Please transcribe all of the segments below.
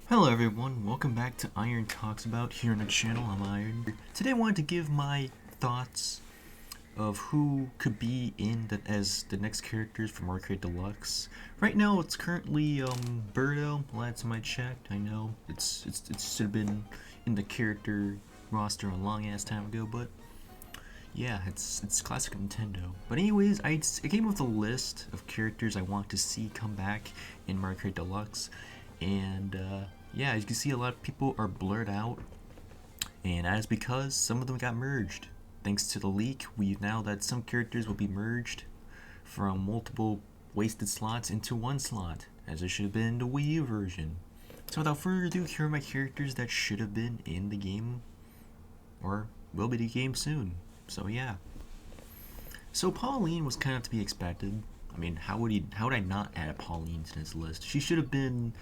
Hello everyone, welcome back to IronTalks about here on the channel. I'm Iron. Today I wanted to give my thoughts of who could be as the next characters from Arcade Deluxe. Right now it's currently Birdo. Last time I checked, I know it should have been in the character roster a long ass time ago, but yeah, it's classic Nintendo. But anyways, I came with a list of characters I want to see come back in Mario Kart Deluxe, and yeah, as you can see, a lot of people are blurred out, and that is because some of them got merged. Thanks to the leak, we now that some characters will be merged from multiple wasted slots into one slot, as it should have been in the Wii U version. So without further ado, here are my characters that should have been in the game, or will be the game soon. So yeah. So Pauline was kind of to be expected. I mean, how would I not add Pauline to this list? She should have been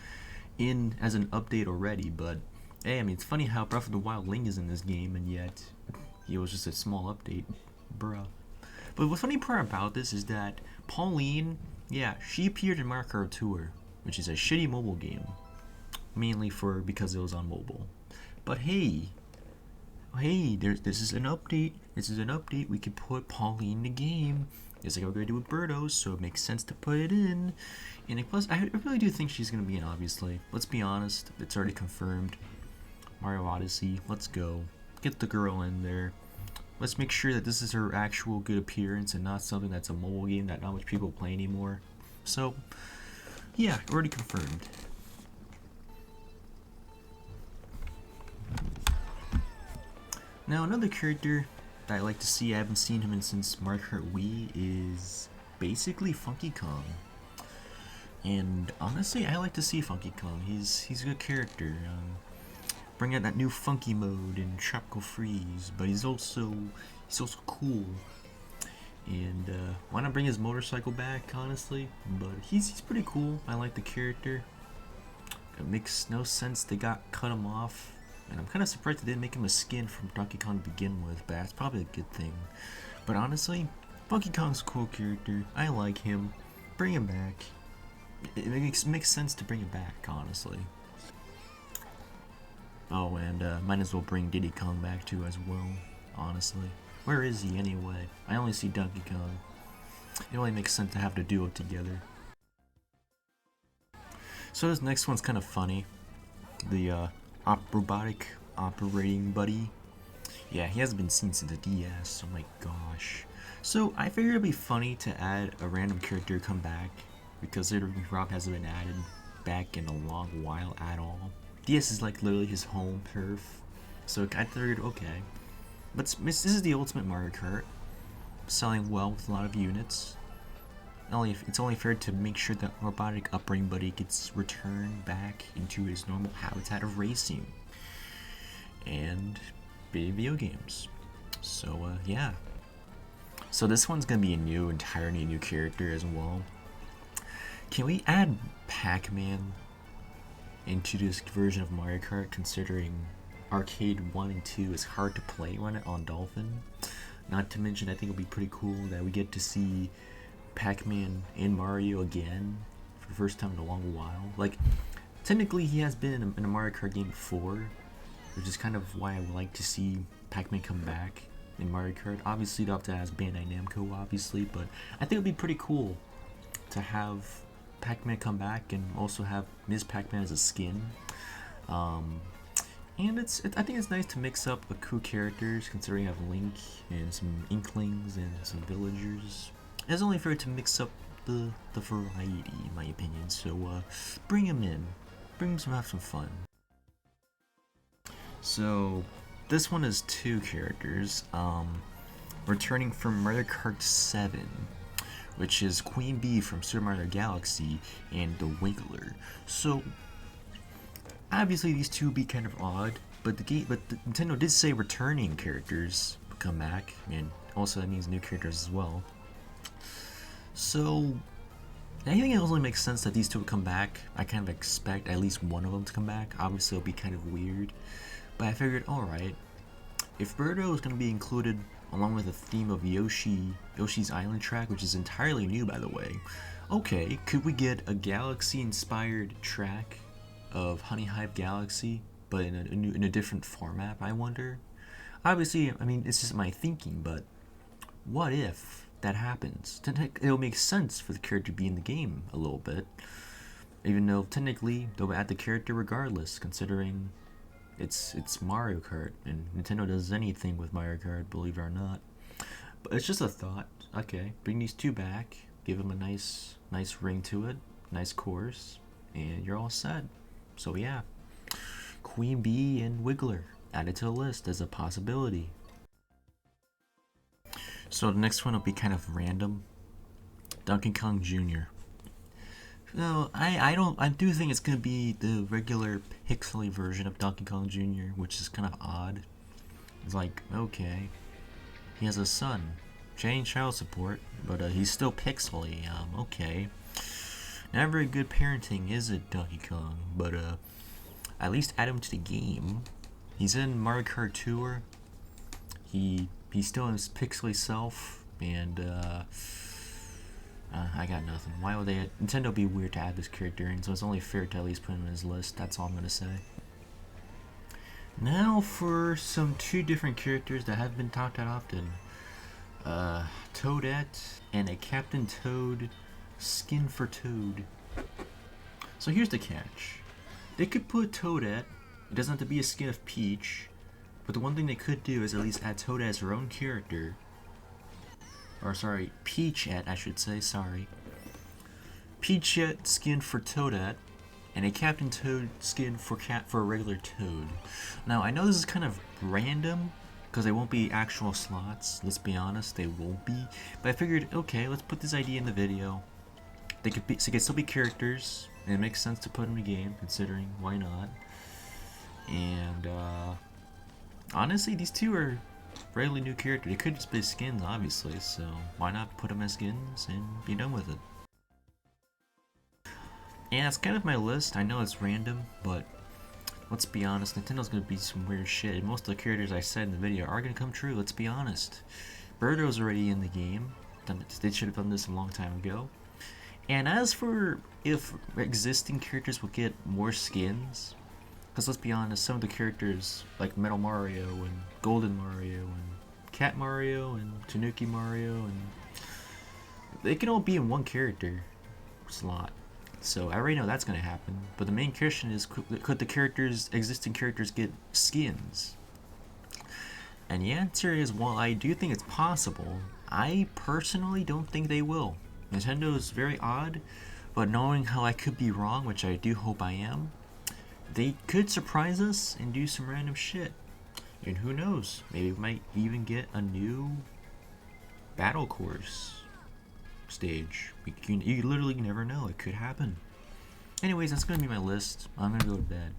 in as an update already, but hey, I mean, it's funny how Breath of the Wild Link is in this game, and yet it was just a small update, bruh. But what's funny part about this is that Pauline, yeah, she appeared in Mario Kart Tour, which is a shitty mobile game, mainly because it was on mobile. But hey, this is an update. This is an update. We could put Pauline in the game. It's like we're gonna do with Birdo, so it makes sense to put it in. And plus, I really do think she's gonna be in. Obviously, let's be honest. It's already confirmed. Mario Odyssey. Let's go. Get the girl in there. Let's make sure that this is her actual good appearance and not something that's a mobile game that not much people play anymore. So, yeah, already confirmed. Now another character that I like to see, I haven't seen him since Mario Kart Wii, is basically Funky Kong. And honestly, I like to see Funky Kong. He's a good character. Bring out that new funky mode in Tropical Freeze, but he's also cool. And why not bring his motorcycle back, honestly? But he's pretty cool. I like the character. It makes no sense they cut him off. And I'm kind of surprised they didn't make him a skin from Donkey Kong to begin with, but that's probably a good thing. But honestly, Funky Kong's a cool character. I like him. Bring him back. It makes sense to bring him back, honestly. Oh, and might as well bring Diddy Kong back too as well, honestly. Where is he anyway? I only see Donkey Kong. It only makes sense to have the duo together. So this next one's kind of funny. The robotic operating buddy. Yeah, he hasn't been seen since the DS. Oh my gosh. So I figured it'd be funny to add a random character come back, because literally Rob hasn't been added back in a long while at all. DS is like literally his home turf. So I figured, okay, but this is the ultimate Mario Kart, selling well with a lot of units. It's only fair to make sure that robotic upbringing buddy gets returned back into his normal habitat of racing and video games. So yeah. So this one's gonna be entirely new character as well. Can we add Pac-Man into this version of Mario Kart, considering Arcade 1 and 2 is hard to play on Dolphin? Not to mention, I think it'll be pretty cool that we get to see Pac-Man and Mario again for the first time in a long while. Like, technically he has been in a Mario Kart game before, which is kind of why I would like to see Pac-Man come back in Mario Kart. Obviously they'll have to ask Bandai Namco, obviously, but I think it would be pretty cool to have Pac-Man come back and also have Ms. Pac-Man as a skin. And I think it's nice to mix up the cool characters, considering you have Link and some Inklings and some villagers. It's only fair to mix up the variety, in my opinion. So bring him in, have some fun. So this one is two characters, returning from Mario Kart 7, which is Queen Bee from Super Mario Galaxy and the Wiggler. So obviously these two would be kind of odd, but Nintendo did say returning characters come back, and also that means new characters as well. So I think it only makes sense that these two would come back. I kind of expect at least one of them to come back. Obviously it'll be kind of weird, but I figured, alright, if Birdo is going to be included along with the theme of Yoshi's Island track, which is entirely new by the way, okay, could we get a Galaxy inspired track of Honey Hive Galaxy, but in a different format, I wonder. Obviously, I mean, it's just my thinking, but what if that happens? It'll make sense for the character to be in the game a little bit, even though technically they'll add the character regardless, considering it's Mario Kart, and Nintendo does anything with Mario Kart, believe it or not. But it's just a thought. Okay, bring these two back, give them a nice ring to it, nice course, and you're all set. So yeah, Queen Bee and Wiggler added to the list as a possibility. So the next one will be kind of random. Donkey Kong Jr. No, I do think it's gonna be the regular pixely version of Donkey Kong Jr., which is kind of odd. It's like, okay, he has a son, paying child support, but he's still pixely. Okay, not very good parenting, is it, Donkey Kong? But at least add him to the game. He's in Mario Kart Tour. He's still his pixely self, and I got nothing. Why would Nintendo be weird to add this character in? So it's only fair to at least put him on his list. That's all I'm gonna say. Now for some two different characters that haven't been talked about often. Toadette and a Captain Toad skin for Toad. So here's the catch. They could put Toadette. It doesn't have to be a skin of Peach. But the one thing they could do is at least add Toadette as her own character. Or sorry, Peachette, I should say, sorry. Peachette skin for Toadette, and a Captain Toad skin for a regular Toad. Now, I know this is kind of random, because they won't be actual slots, let's be honest, they won't be. But I figured, okay, let's put this idea in the video. They could still be characters, and it makes sense to put them in the game, considering why not. And, honestly, these two are fairly new characters. They could just be skins, obviously, so why not put them as skins and be done with it? And that's kind of my list. I know it's random, but let's be honest, Nintendo's gonna be some weird shit. And most of the characters I said in the video are gonna come true, let's be honest. Birdo's already in the game. They should have done this a long time ago. And as for if existing characters will get more skins, because let's be honest, some of the characters like Metal Mario and Golden Mario and Cat Mario and Tanuki Mario, and they can all be in one character slot. So I already know that's going to happen. But the main question is, could the existing characters get skins? And the answer is, while I do think it's possible, I personally don't think they will. Nintendo is very odd, but knowing how I could be wrong, which I do hope I am, they could surprise us and do some random shit. And who knows, maybe we might even get a new battle course stage. You literally never know, it could happen. Anyways, that's gonna be my list. I'm gonna go to bed.